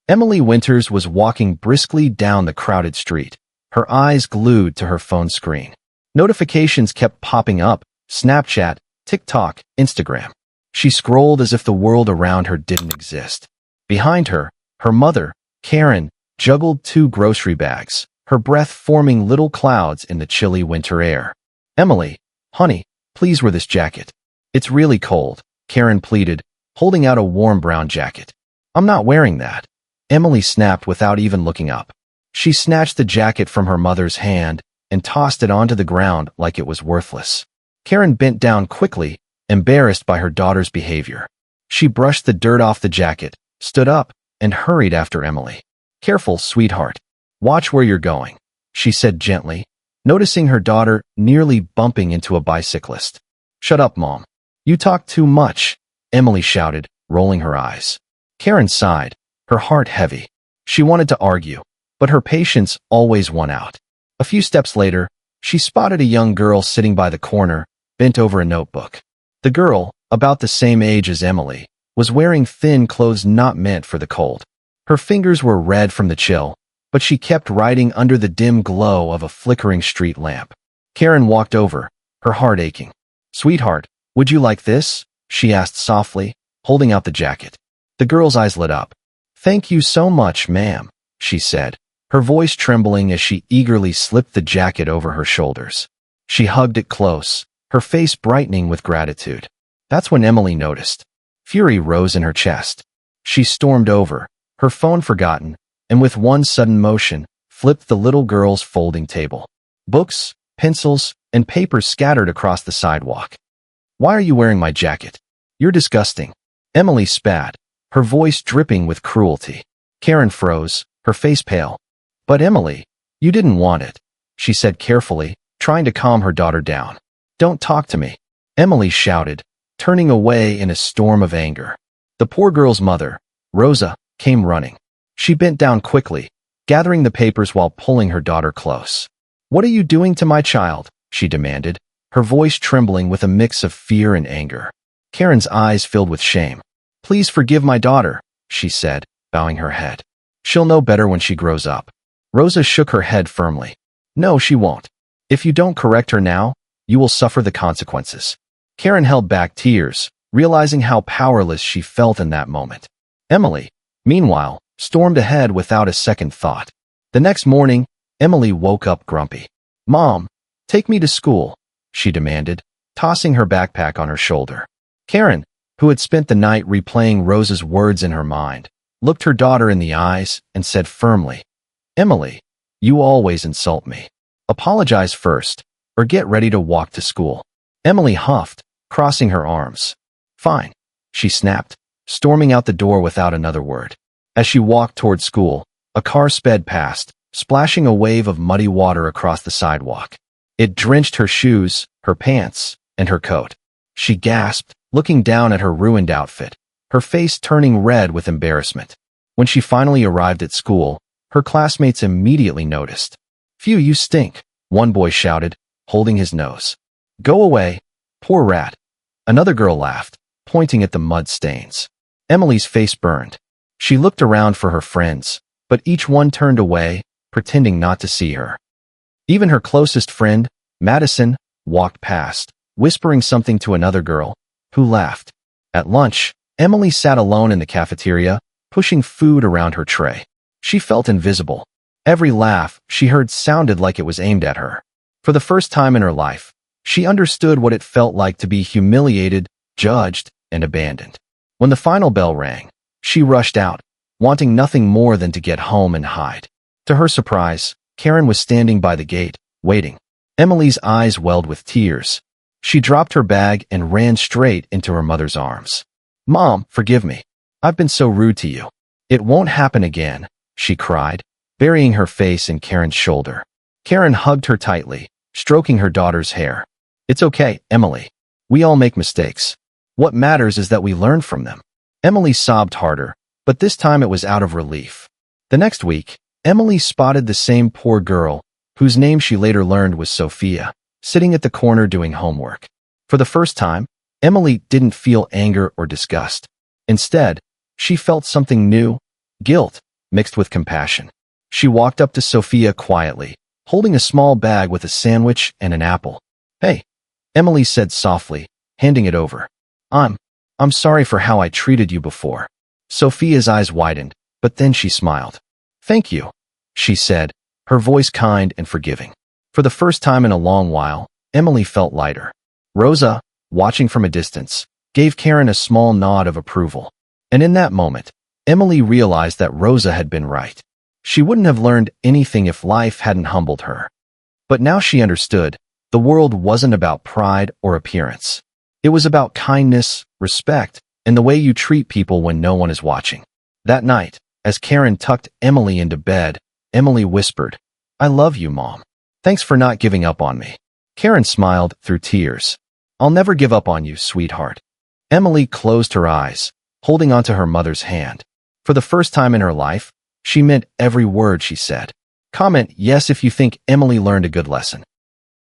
Emily Winters was walking briskly down the crowded street, her eyes glued to her phone screen. Notifications kept popping up: Snapchat, TikTok, Instagram. She scrolled as if the world around her didn't exist. Behind her, her mother, Karen, juggled 2 grocery bags, her breath forming little clouds in the chilly winter air. "Emily, honey, please wear this jacket. It's really cold," Karen pleaded, holding out a warm brown jacket. "I'm not wearing that," Emily snapped without even looking up. She snatched the jacket from her mother's hand and tossed it onto the ground like it was worthless. Karen bent down quickly, embarrassed by her daughter's behavior. She brushed the dirt off the jacket, stood up, and hurried after Emily. "Careful, sweetheart. Watch where you're going," she said gently, noticing her daughter nearly bumping into a bicyclist. "Shut up, Mom. You talk too much," Emily shouted, rolling her eyes. Karen sighed, her heart heavy. She wanted to argue, but her patience always won out. A few steps later, she spotted a young girl sitting by the corner, bent over a notebook. The girl, about the same age as Emily, was wearing thin clothes not meant for the cold. Her fingers were red from the chill, but she kept writing under the dim glow of a flickering street lamp. Karen walked over, her heart aching. "Sweetheart, would you like this?" she asked softly, holding out the jacket. The girl's eyes lit up. "Thank you so much, ma'am," she said, her voice trembling as she eagerly slipped the jacket over her shoulders. She hugged it close, her face brightening with gratitude. That's when Emily noticed. Fury rose in her chest. She stormed over, her phone forgotten, and with one sudden motion, flipped the little girl's folding table. Books, pencils, and papers scattered across the sidewalk. "Why are you wearing my jacket? You're disgusting," Emily spat, her voice dripping with cruelty. Karen froze, her face pale. "But Emily, you didn't want it," she said carefully, trying to calm her daughter down. "Don't talk to me," Emily shouted, turning away in a storm of anger. The poor girl's mother, Rosa, came running. She bent down quickly, gathering the papers while pulling her daughter close. "What are you doing to my child?" she demanded, her voice trembling with a mix of fear and anger. Karen's eyes filled with shame. "Please forgive my daughter," she said, bowing her head. "She'll know better when she grows up." Rosa shook her head firmly. "No, she won't. If you don't correct her now, you will suffer the consequences." Karen held back tears, realizing how powerless she felt in that moment. Emily, meanwhile, stormed ahead without a second thought. The next morning, Emily woke up grumpy. "Mom, take me to school," she demanded, tossing her backpack on her shoulder. Karen, who had spent the night replaying Rosa's words in her mind, looked her daughter in the eyes and said firmly, "Emily, you always insult me. Apologize first, or get ready to walk to school." Emily huffed, crossing her arms. "Fine," she snapped, storming out the door without another word. As she walked toward school, a car sped past, splashing a wave of muddy water across the sidewalk. It drenched her shoes, her pants, and her coat. She gasped, looking down at her ruined outfit, her face turning red with embarrassment. When she finally arrived at school, her classmates immediately noticed. "Phew, you stink," one boy shouted, holding his nose. "Go away, poor rat," another girl laughed, pointing at the mud stains. Emily's face burned. She looked around for her friends, but each one turned away, pretending not to see her. Even her closest friend, Madison, walked past, whispering something to another girl, who laughed. At lunch, Emily sat alone in the cafeteria, pushing food around her tray. She felt invisible. Every laugh she heard sounded like it was aimed at her. For the first time in her life, she understood what it felt like to be humiliated, judged, and abandoned. When the final bell rang, she rushed out, wanting nothing more than to get home and hide. To her surprise, Karen was standing by the gate, waiting. Emily's eyes welled with tears. She dropped her bag and ran straight into her mother's arms. "Mom, forgive me. I've been so rude to you." "It won't happen again," she cried, burying her face in Karen's shoulder. Karen hugged her tightly, stroking her daughter's hair. "It's okay, Emily. We all make mistakes. What matters is that we learn from them." Emily sobbed harder, but this time it was out of relief. The next week, Emily spotted the same poor girl, whose name she later learned was Sofia, sitting at the corner doing homework. For the first time, Emily didn't feel anger or disgust. Instead, she felt something new: guilt, mixed with compassion. She walked up to Sofia quietly, holding a small bag with a sandwich and an apple. "Hey," Emily said softly, handing it over. I'm sorry for how I treated you before." Sofia's eyes widened, but then she smiled. "Thank you," she said, her voice kind and forgiving. For the first time in a long while, Emily felt lighter. Rosa, watching from a distance, gave Karen a small nod of approval. And in that moment, Emily realized that Rosa had been right. She wouldn't have learned anything if life hadn't humbled her. But now she understood, the world wasn't about pride or appearance. It was about kindness, respect, and the way you treat people when no one is watching. That night, as Karen tucked Emily into bed, Emily whispered, "I love you, Mom. Thanks for not giving up on me." Karen smiled through tears. "I'll never give up on you, sweetheart." Emily closed her eyes, holding onto her mother's hand. For the first time in her life, she meant every word she said. Comment yes if you think Emily learned a good lesson.